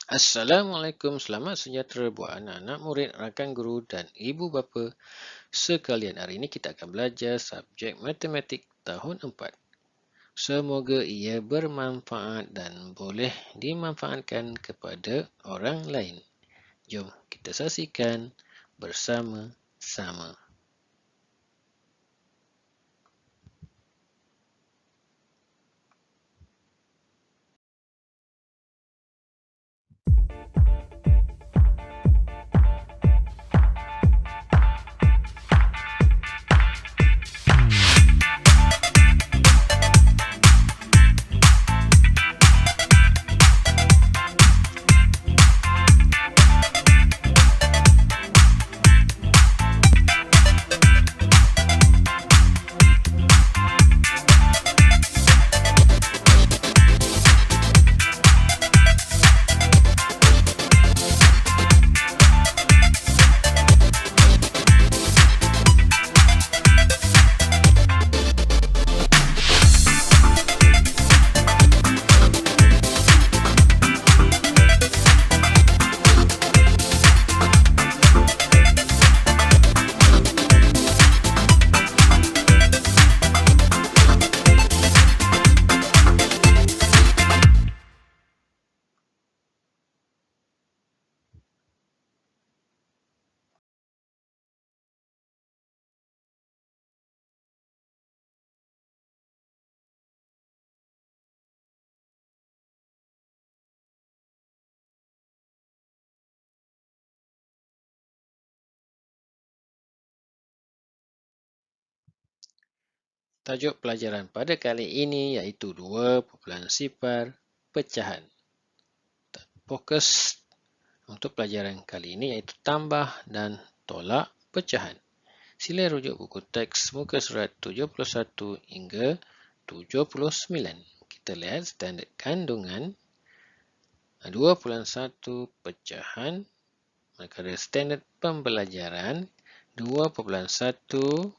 Assalamualaikum, selamat sejahtera buat anak-anak murid, rakan guru dan ibu bapa sekalian. Hari ini kita akan belajar subjek matematik tahun 4. Semoga ia bermanfaat dan boleh dimanfaatkan kepada orang lain. Jom kita saksikan bersama-sama. Tajuk pelajaran pada kali ini iaitu 2.0 pecahan. Fokus untuk pelajaran kali ini iaitu tambah dan tolak pecahan. Sila rujuk buku teks muka surat 71 hingga 79. Kita lihat standard kandungan 2.1 pecahan, manakala standard pembelajaran 2.1.2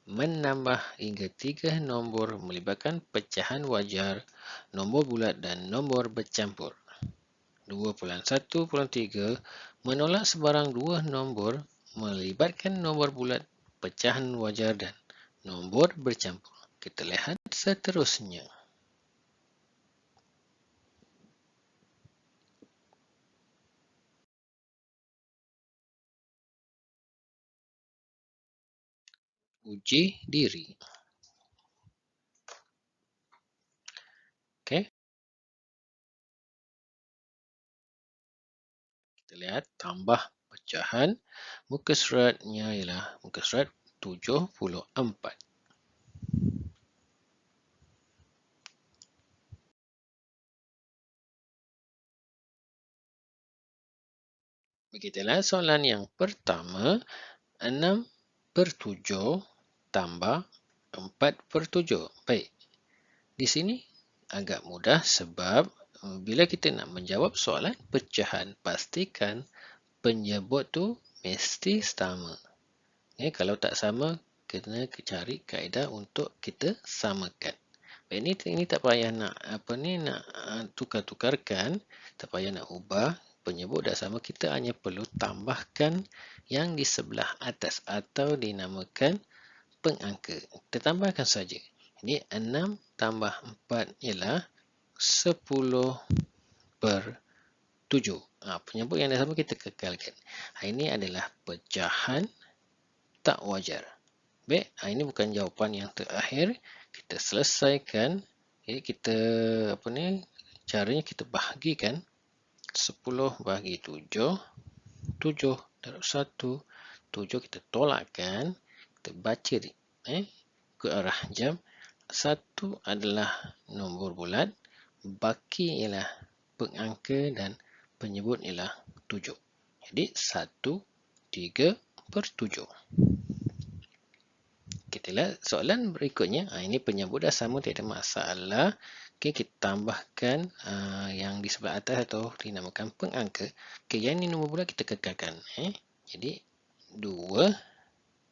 menambah hingga 3 nombor melibatkan pecahan wajar, nombor bulat dan nombor bercampur. 2.1.3 menolak sebarang dua nombor melibatkan nombor bulat, pecahan wajar dan nombor bercampur. Kita lihat seterusnya. Uji diri. Okey. Kita lihat tambah pecahan. Muka suratnya ialah muka surat 74. Begitulah soalan yang pertama. 6/7 tambah 4/7. Baik. Di sini agak mudah sebab bila kita nak menjawab soalan pecahan, pastikan penyebut tu mesti sama. Kalau tak sama, kena cari kaedah untuk kita samakan. Ini tak payah nak tukar-tukarkan, tak payah nak ubah. Penyebut dah sama, kita hanya perlu tambahkan yang di sebelah atas atau dinamakan pengangka. Kita tambahkan saja. Ini 6 tambah 4 ialah 10/7. Penyebut yang dah sama kita kekalkan. Ini adalah pecahan tak wajar. Baik, ini bukan jawapan yang terakhir. Kita selesaikan. Jadi kita caranya kita bahagikan 10 bahagi 7. 7 darab 1. 7 kita tolakkan. Kita baca ke arah jam. 1 adalah nombor bulat. Baki ialah pengangka dan penyebut ialah 7. Jadi 1/3/7. Kita lihat soalan berikutnya. Ini penyebut dah sama, tidak ada masalah. Okey, kita tambahkan yang di sebelah atas atau dinamakan pengangka. Okey, yang ini nombor bulat kita kekalkan. Jadi 2,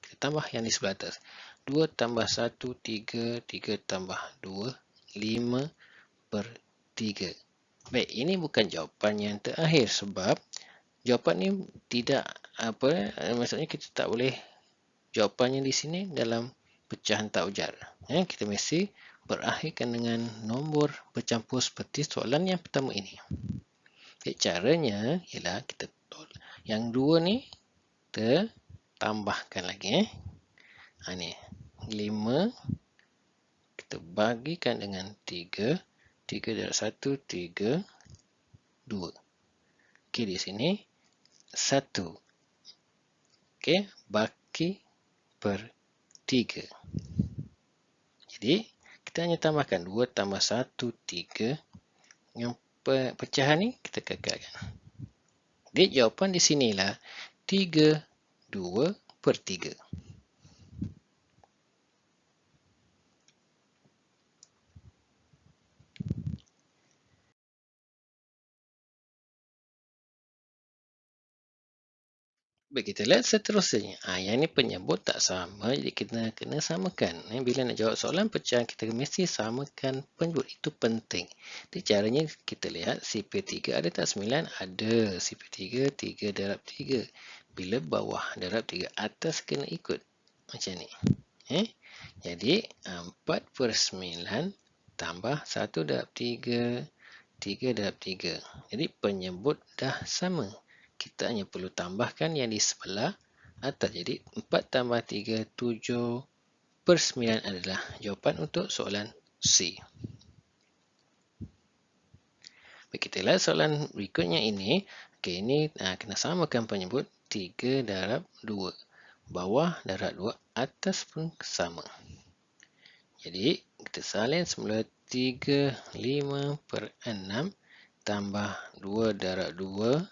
kita tambah yang di sebelah atas. 2 tambah 1, 3. 3 tambah 2, 5/3. Baik, ini bukan jawapan yang terakhir sebab jawapan ni tidak maksudnya kita tak boleh jawapannya di sini dalam pecahan tak ujar. Kita mesti berakhirkan dengan nombor bercampur seperti soalan yang pertama ini. Okay, caranya ialah kita yang dua ni kita tambahkan lagi. Ni 5 kita bagikan dengan 3. 3 darab 1, 3, 2. Okey, di sini 1. Okey, bagi per 3. Jadi, kita hanya tambahkan 2 tambah 1, 3. Yang pecahan ni kita kekalkan. Jadi, jawapan di sinilah 3, 2 per 3. Baik, kita lihat seterusnya. Yang ni penyebut tak sama, jadi kita kena samakan. Bila nak jawab soalan pecahan, kita mesti samakan penyebut. Itu penting. Jadi caranya kita lihat CP3 ada tak 9? Ada. CP3, 3 darab 3. Bila bawah darab 3, atas kena ikut. Macam ni. Jadi 4 per 9 tambah 1 darab 3, 3 darab 3. Jadi penyebut dah sama. Kita hanya perlu tambahkan yang di sebelah atas. Jadi 4 tambah 3, 7 per 9 adalah jawapan untuk soalan C. Baik, kita lihat soalan berikutnya ini. Okey, ini kena samakan penyebut 3 darab 2. Bawah darab 2, atas pun sama. Jadi, kita salin semula 3, 5 per 6 tambah 2 darab 2,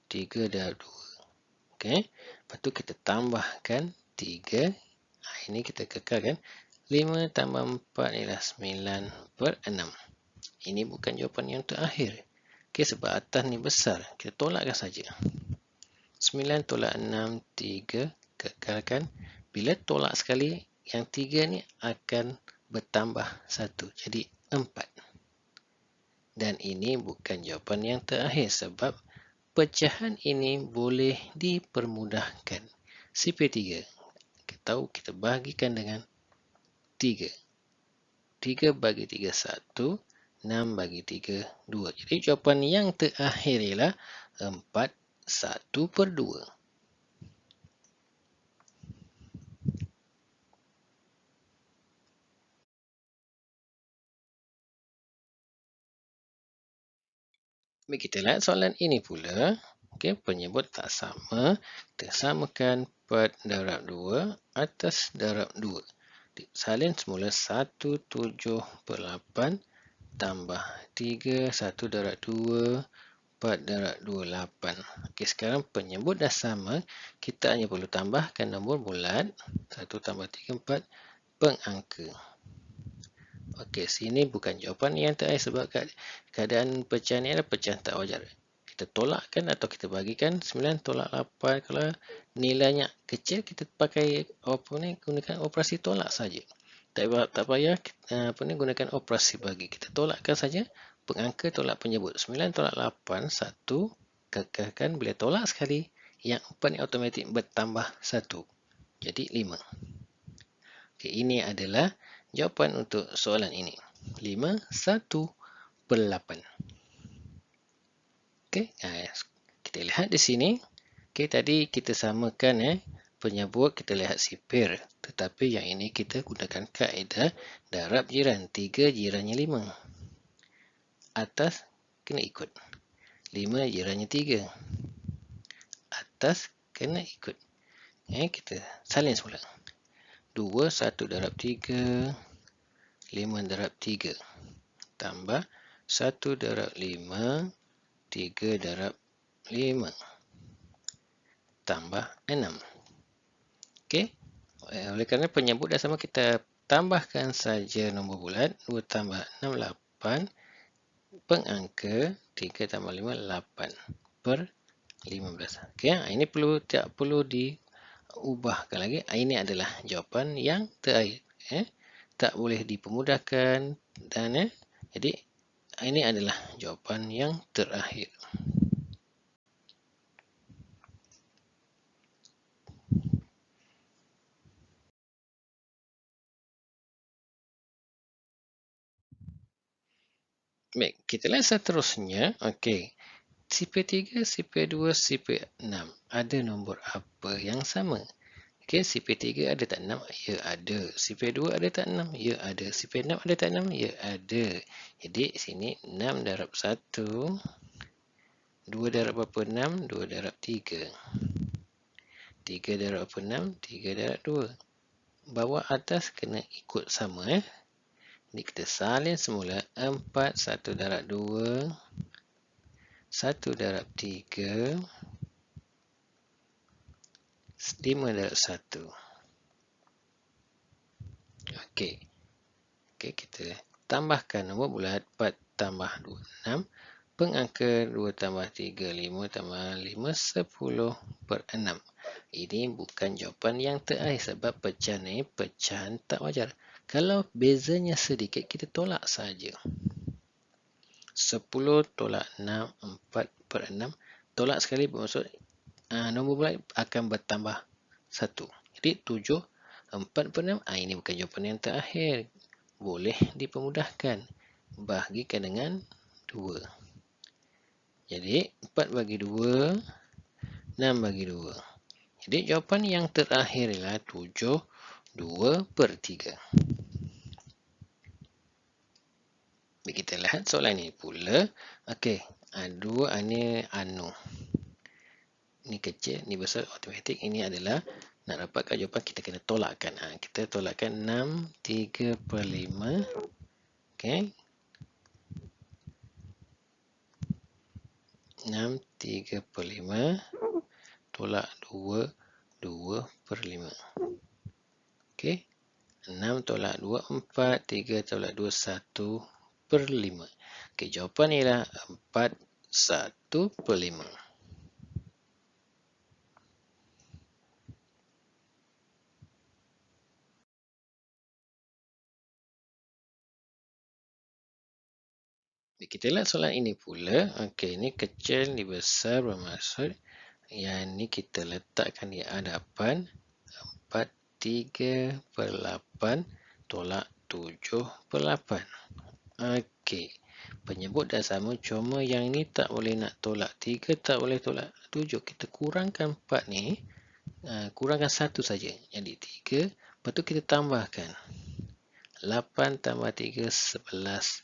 3 darab 2. Okey. Lepas tu kita tambahkan 3. Ini kita kekalkan. 5 tambah 4 ialah 9 per 6. Ini bukan jawapan yang terakhir. Okey, sebab atas ni besar. Kita tolakkan saja. 9 tolak 6, 3. Kekalkan. Bila tolak sekali, yang 3 ni akan bertambah 1. Jadi 4. Dan ini bukan jawapan yang terakhir sebab pecahan ini boleh dipermudahkan. CP3. Kita tahu kita bagikan dengan 3. 3 bagi 3, 1. 6 bagi 3, 2. Jadi jawapan yang terakhir ialah 4, 1 per 2. Baik, kita lihat soalan ini pula. Okey, penyebut tak sama. Kita samakan 4 darab 2 atas darab 2. Salin semula 1, 7 per 8 tambah 3, 1 darab 2, 4 darab 2, 8. Okey, sekarang penyebut dah sama. Kita hanya perlu tambahkan nombor bulat. 1 tambah 3, 4 pengangka. Okey, sini bukan jawapan yang terakhir sebab keadaan pecahan ni adalah pecahan tak wajar. Kita tolakkan atau kita bagikan 9 tolak 8. Kalau nilainya kecil, kita pakai gunakan operasi tolak saja. Tak payah gunakan operasi bagi. Kita tolakkan saja pengangka tolak penyebut. 9 tolak 8, 1. Kekalkan bila tolak sekali, yang 4 ni automatik bertambah 1. Jadi 5. Okey, ini adalah jawapan untuk soalan ini. 5, 1 per 8. Okey, kita lihat di sini. Okey, tadi kita samakan penyebut, kita lihat sipir. Tetapi yang ini kita gunakan kaedah darab jiran. 3 jirannya 5. Atas kena ikut. 5 jirannya 3. Atas kena ikut. Kita salin semula. 2, 1 darab 3, 5 darab 3. Tambah 1 darab 5, 3 darab 5. Tambah 6. Okey. Oleh kerana penyebut dah sama, kita tambahkan saja nombor bulat. 2 tambah 6, 8. Pengangka 3 tambah 5, 8 per 15. Okey, ini tak perlu diubahkan lagi. Ini adalah jawapan yang terakhir. Tak boleh dipermudahkan dan jadi ini adalah jawapan yang terakhir. Baik, kita lihat seterusnya. Okey. Sifar 3, sifar 2, sifar 6. Ada nombor apa yang sama? Okey, sifar 3 ada tak 6? Ya, ada. Sifar 2 ada tak 6? Ya, ada. Sifar 6 ada tak 6? Ya, ada. Jadi, sini 6 darab 1. 2 darab apa 6? 2 darab 3. 3 darab apa 6? 3 darab 2. Bawah atas kena ikut sama. Jadi, kita salin semula. 4, 1 darab 2. 1 darab 3. 5 darab 1. Okey. Okey, kita tambahkan nombor bulat. 4 tambah 2, 6. Pengangka 2 tambah 3, 5 tambah 5, 10 per 6. Ini bukan jawapan yang terakhir sebab pecahan ini pecahan tak wajar. Kalau bezanya sedikit, kita tolak saja. 10 tolak 6, 4 per 6. Tolak sekali bermaksud nombor bulat akan bertambah 1. Jadi 7, 4 per 6. Ini bukan jawapan yang terakhir. Boleh dipermudahkan. Bahagikan dengan 2. Jadi 4 bagi 2, 6 bagi 2. Jadi jawapan yang terakhir ialah 7, 2 per 3. Kita lihat soalan ini pula. Okey, 2 ini anu. Ini kecil, ini besar, automatik. Ini adalah nak dapatkan jawapan kita kena tolakkan. Kita tolakkan 6, 3 per 5. Okey. 6, 3 per 5. Tolak 2, 2 per 5. Okey. 6 tolak 2, 4. 3 tolak 2, 1 per 5. Okey, jawapan ialah 4, 1 per 5. Kita lihat soalan ini pula. Okey, ini kecil, ini besar, bermaksud yang ini kita letakkan di hadapan. 4, 3 per 8 tolak 7 per 8. Okey, penyebut dah sama, cuma yang ini tak boleh nak tolak 3, tak boleh tolak 7. Kita kurangkan 4 ni, kurangkan 1 saja. Jadi 3, lepas tu kita tambahkan. 8 tambah 3, 11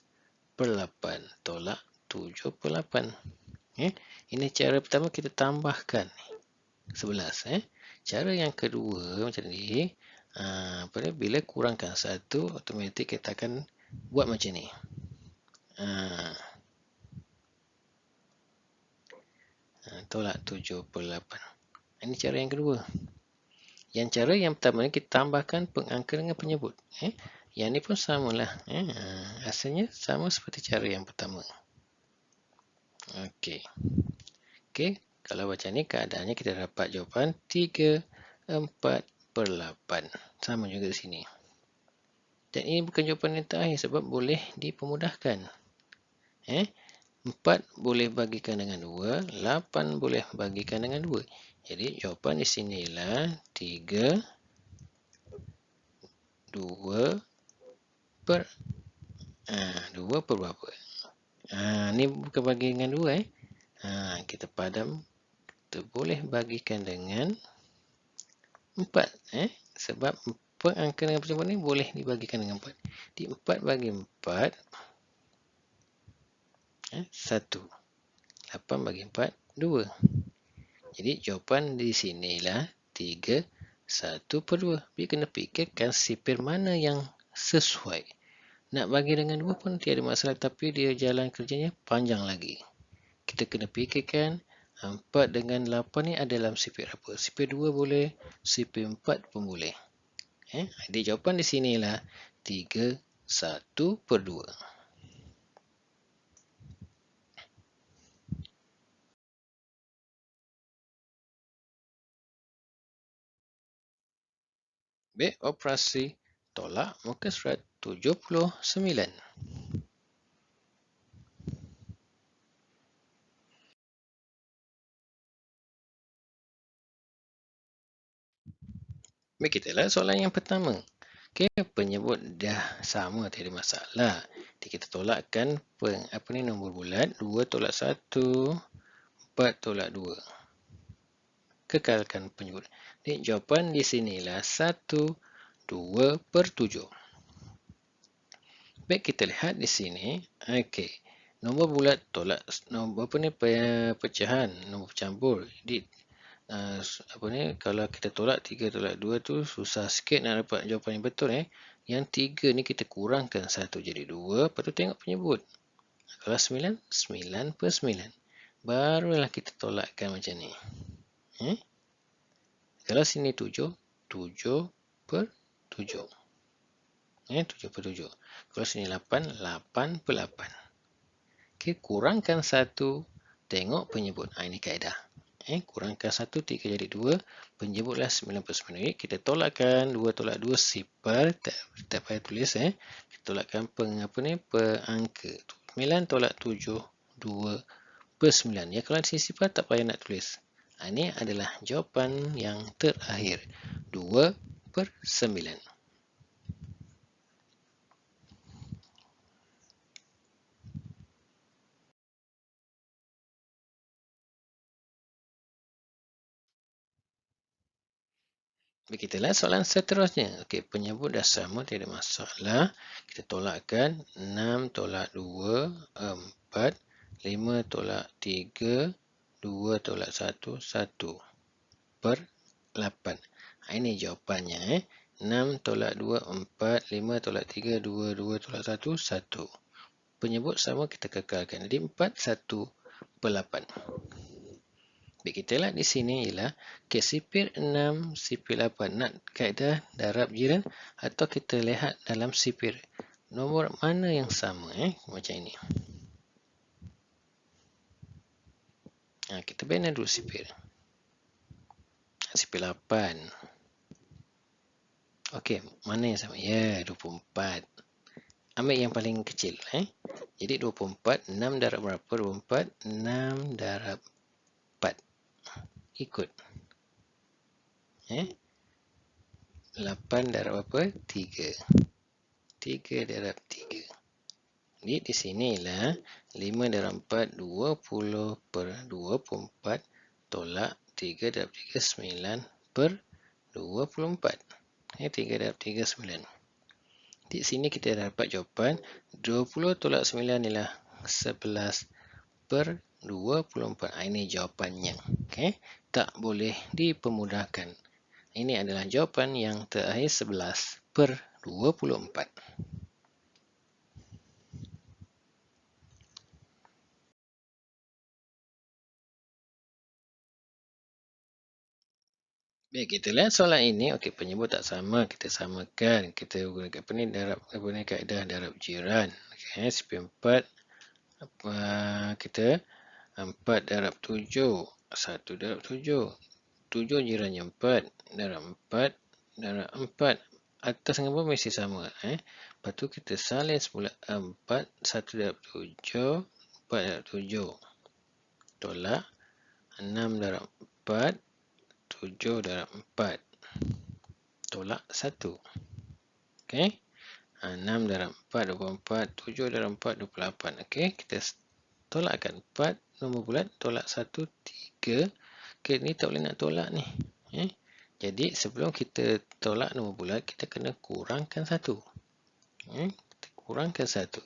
per 8 tolak 7 per 8. Ini cara pertama, kita tambahkan 11. Cara yang kedua macam ni, bila kurangkan 1, automatik kita akan buat macam ni. Tolak 7 per 8. Ini cara yang kedua. Yang cara yang pertama ni, kita tambahkan pengangka dengan penyebut. Yang ni pun samalah. Asalnya sama seperti cara yang pertama. Okey. Okey, kalau macam ni keadaannya, kita dapat jawapan 3, 4 per 8. Sama juga di sini. Dan ini bukan jawapan yang terakhir sebab boleh dipermudahkan. 4 boleh bagikan dengan 2, 8 boleh bagikan dengan 2. Jadi jawapan di sini ialah 3, 2 per 2 per berapa? Ni bukan bagi dengan 2. Kita padam. Kita boleh bagikan dengan 4. Sebab pengangka dengan penyebut ni boleh dibagikan dengan 4. Jadi 4 bagi 4, 1. 8 bagi 4, 2. Jadi jawapan di sini ialah 3, 1 per 2. Jadi kena fikirkan sifar mana yang sesuai. Nak bagi dengan 2 pun tiada masalah, tapi dia jalan kerjanya panjang lagi. Kita kena fikirkan 4 dengan 8 ni ada dalam sifar apa. Sifar 2 boleh, sifar 4 pun boleh. Jadi jawapan di sini ialah 3, 1 per 2. B. Operasi tolak muka surat 79. Baik, kita lihat soalan yang pertama. Okey, penyebut dah sama, tiada masalah. Jadi kita tolakkan nombor bulat 2 tolak 1, 4 tolak 2. Kekalkan penyebut. Jadi jawapan di sinilah 1, 2 per 7. Baik, kita lihat di sini. Okey. Nombor bulat tolak nombor pecahan, nombor campur. Jadi kalau kita tolak 3 tolak 2 tu susah sikit nak dapat jawapan yang betul. Yang 3 ni kita kurangkan 1 jadi 2, lepas tu tengok penyebut. Kalau 9, 9 per 9. Barulah kita tolakkan macam ni. Kalau sini 7, 7 per 7. 7 per 7. Kalau sini 8, 8 per 8. Okey, kurangkan 1, tengok penyebut. Ini kaedah. Kurangkan 1, 3 jadi 2. Penyebutlah 9 per 9. Kita tolakkan 2 tolak 2 sifar. Tak payah tulis. Kita tolakkan angka. 9 tolak 7, 2 per 9. Ya, kalau di sini sifar tak payah nak tulis. Ini adalah jawapan yang terakhir. 2 per 9. Kita lihat soalan seterusnya. Okey, penyebut dah sama, tiada masalah. Kita tolakkan 6 tolak 2, 4. 5 tolak 3, 2 tolak 1, 1 per 8. Ini jawapannya. 6 tolak 2, 4. 5 tolak 3, 2, 2 tolak 1, 1. Penyebut sama, kita kekalkan. Jadi 4, 1 per 8. Baik, kita lihat di sini ialah sifir 6, sifir 8. Nak kaedah darab jiran atau kita lihat dalam sifir. Nombor mana yang sama? Macam ini. Kita bina dulu sifir. Sifir 8. Okey, mana yang sama? Ya, 24. Ambil yang paling kecil. Jadi 24, 6 darab berapa? 24, 6 darab 4. Ikut. 8 darab apa? 3. 3 darab 3. Jadi di sinilah 5 darab 4, 20 per 24 tolak 3 darab 3, 9 per 24. 3 darab 3, 9. Di sini kita dapat jawapan 20 tolak 9 ialah 11 per 24. Ini jawapannya. Tak boleh dipermudahkan. Ini adalah jawapan yang terakhir 11 per 24. Baik, kita lihat soalan ini. Okey, penyebut tak sama, kita samakan. Kita gunakan kaedah darab jiran. Okey, sifir 4 kita 4 darab 7, 1 darab 7. 7 jirannya 4 darab 4 darab 4. Atas dengan bawah mesti sama. Lepas tu kita salin semula 4, 1 darab 7, 4 darab 7. Tolak 6 darab 4, 7 darab 4. Tolak 1. Okey. 6 darab 4, 24. 7 darab 4, 28. Okey. Kita tolakkan 4. Nombor bulat. Tolak 1, 3. Okey. Ni tak boleh nak tolak ni. Jadi sebelum kita tolak nombor bulat, kita kena kurangkan 1. Kita kurangkan 1.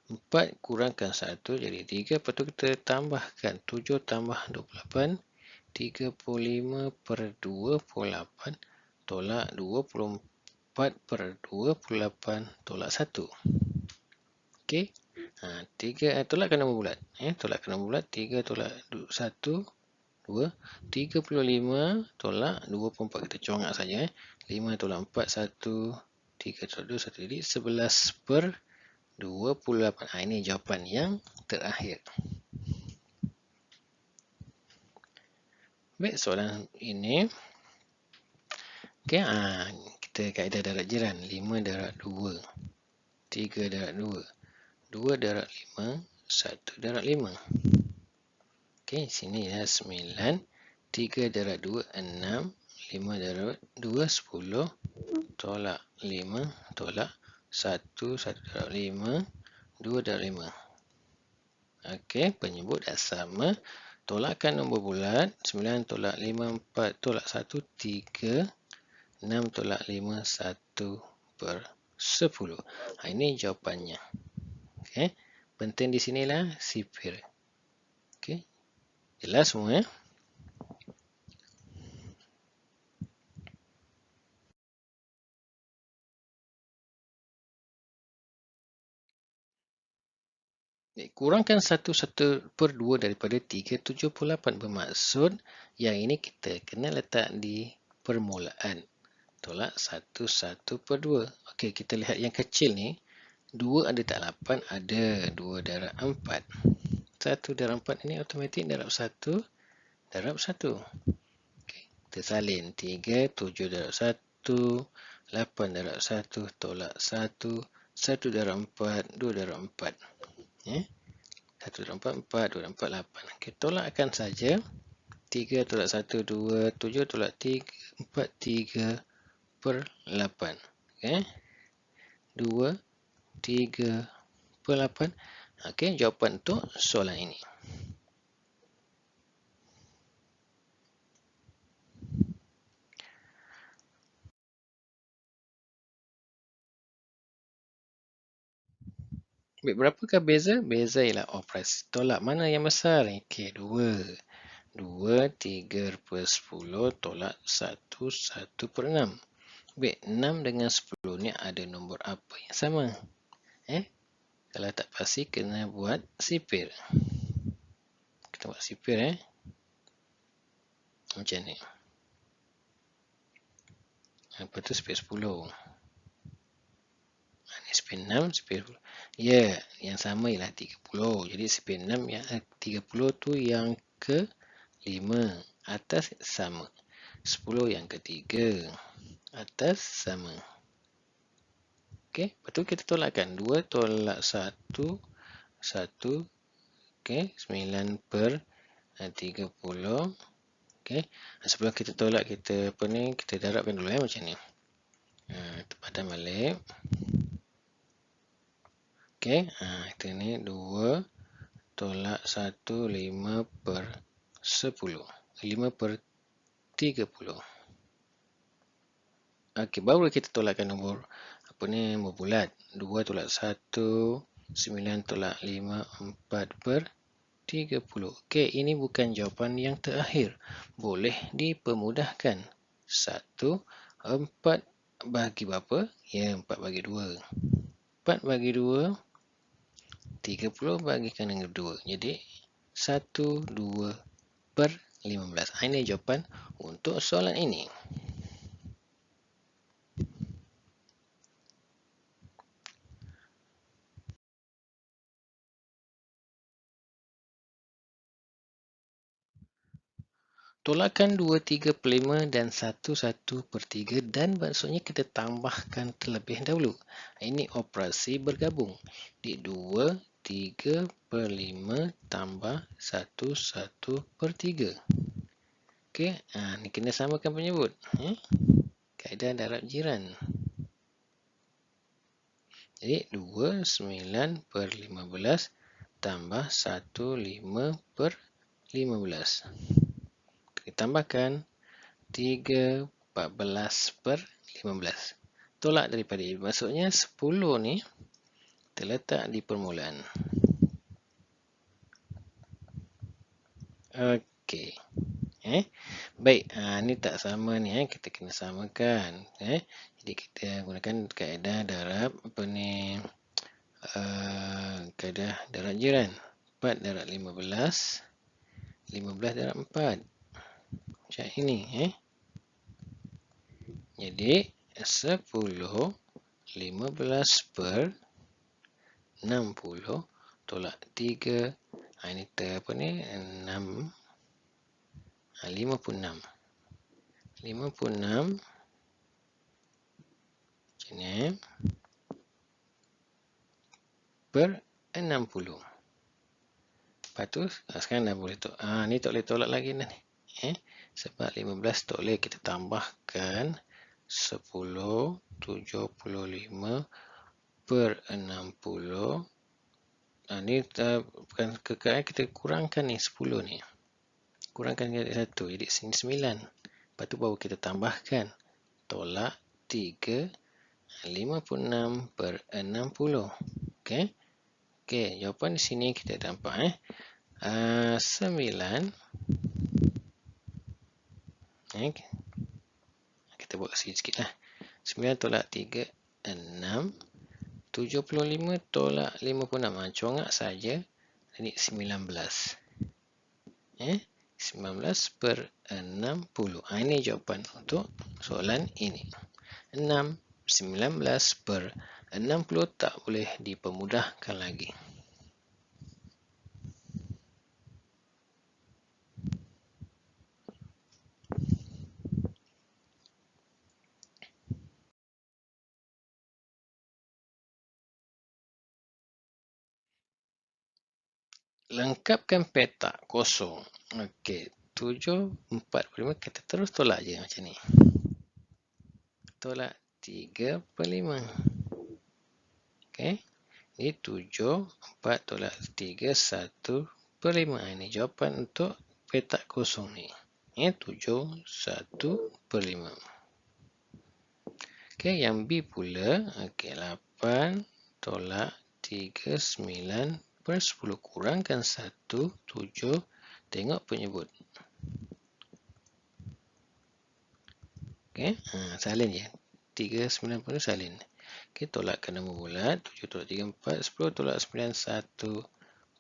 4 kurangkan 1 jadi 3. Lepas tu kita tambahkan 7 tambah 28. 35 per 28 tolak 24 per 28 tolak 1. Okey. 3 tolakkan nombor bulat. Tolakkan nombor bulat. 3 tolak 1, 2. 35 tolak 24. Kita congak saja. 5 tolak 4, 1. 3 tolak 2, 1. Jadi 11 per 28. Ini jawapan yang terakhir. Baik, soalan ini. Okey, kita kaedah darab jiran. 5 darab 2. 3 darab 2. 2 darab 5. 1 darab 5. Okey, sini ya 9. 3 darab 2, 6. 5 darab 2, 10. Tolak 5, tolak 1, 1 darab 5, 2 darab 5. Okey, penyebut dah sama. Tolakkan nombor bulat, 9 tolak 5, 4 tolak 1, 3. 6 tolak 5, 1 per 10. Ini jawapannya. Okey, penting di sinilah sipir. Okey, jelas semua ya? Kurangkan 1/1/2 daripada 378 bermaksud yang ini kita kena letak di permulaan. Tolak 1/1/2. Okey, kita lihat yang kecil ni. 2 ada tak 8? Ada. 2 darab 4. 1 darab 4 ini automatik darab 1 darab 1. Okey, kita salin. 3, 7 darab 1, 8 darab 1, tolak 1, 1 darab 4, 2 darab 4. 1 darab 4, 4, 2 darab 4, 8. Okey, tolakkan saja. 3 tolak 1, 2, 7 tolak 3, 4, 3 per 8. Okey, 2, 3 per 8. Okey, jawapan untuk soalan ini. Baik, berapakah beza? Beza ialah operasi tolak. Mana yang besar? Okey, 2. 2, 3 per 10 tolak 1, 1 per 6. Baik, 6 dengan 10 ni ada nombor apa yang sama? Kalau tak pasti, kena buat sipir. Kita buat sipir macam ni. Lepas tu sipir 10. Ini sipir 6, sipir 10. Ya, yang sama ialah 30. Jadi sipir 6 yang 30 tu yang ke 5. Atas sama. 10 yang ketiga. Atas sama. Okey, lepas tu kita tolakkan. 2 tolak 1, 1. Okey, 9 per 30. Okey, sebelum kita tolak, kita darabkan dulu macam ni. Tempatkan balik. Okey, kita ni 2 tolak 1, 5 per 10. 5 per 30. Okey, baru kita tolakkan nombor bulat. 2 tolak 1, 9 tolak 5, 4 per 30. Okey, ini bukan jawapan yang terakhir. Boleh dipermudahkan. 1, 4 bagi berapa? Ya, 4 bagi 2. 4 bagi 2, 30 bagikan dengan 2. Jadi, 1, 2 per 15. Ini jawapan untuk soalan ini. Tolakkan 2, 3 per 5 dan 1, 1 per 3 dan maksudnya kita tambahkan terlebih dahulu. Ini operasi bergabung. Di 2, 3 per 5 tambah 1, 1 per 3. Okey, ni kena samakan penyebut. Kaedah darab jiran. Jadi 2, 9 per 15 tambah 1, 5 per 15. Kita tambahkan 3, 14 per 15. Tolak daripada ini. Maksudnya 10 ni terletak di permulaan. Okey. Baik, ni tak sama ni. Kita kena samakan. Jadi kita gunakan kaedah darab kaedah darab jiran. 4 darab 15. 15 darab 4. Macam ini. Jadi 10, 15 per 60 tolak 3. Ini 6. 56. 56 macam ni per 60. Lepas tu sekarang dah boleh ni tak boleh tolak lagi dah ni. Sebab 15 tak boleh kita tambahkan 10, 75 per 60. Ni bukan kekal, kita kurangkan ni 10 ni. Kurangkan jadi 1, jadi sini 9. Lepas tu baru kita tambahkan. Tolak 3, 56 per 60. Okey. Okey, jawapan di sini kita dapat 9. Kita buat kat sini sikit lah. 9 tolak 3, 6. 75 tolak 56. Congak saja. Jadi 19. 19 per 60. Ini jawapan untuk soalan ini. 6, 19 per 60 tak boleh dipermudahkan lagi. Lengkapkan petak kosong. Okey, 7, 4 per 5. Kita terus tolak je macam ni. Tolak 3 per 5. Okey. Ini 7, 4 tolak 3, 1 per 5. Ini jawapan untuk petak kosong ni. 7, 1 per 5. Okey, yang B pula. Okey, 8 tolak 3, 9 per 10. Kurangkan 1, 7. Tengok penyebut. Okey, salin je. 3, 9 pun salin. Okey, tolakkan nombor bulat. 7 tolak 3, 4. 10 tolak 9, 1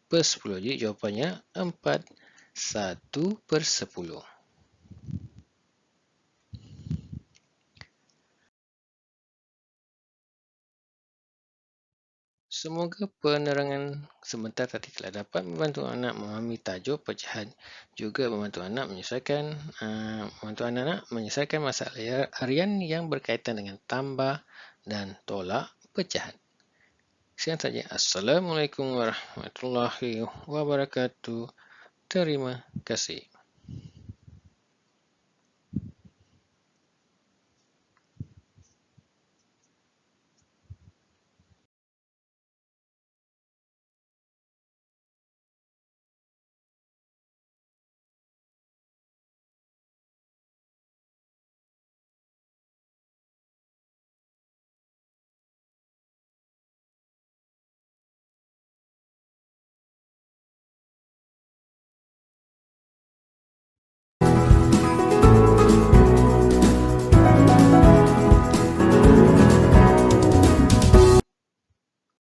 per 10. Jadi jawapannya 4, 1 per 10. Semoga penerangan sebentar tadi telah dapat membantu anak memahami tajuk pecahan, juga membantu anak menyelesaikan masalah harian yang berkaitan dengan tambah dan tolak pecahan. Sekian saja. Assalamualaikum warahmatullahi wabarakatuh. Terima kasih.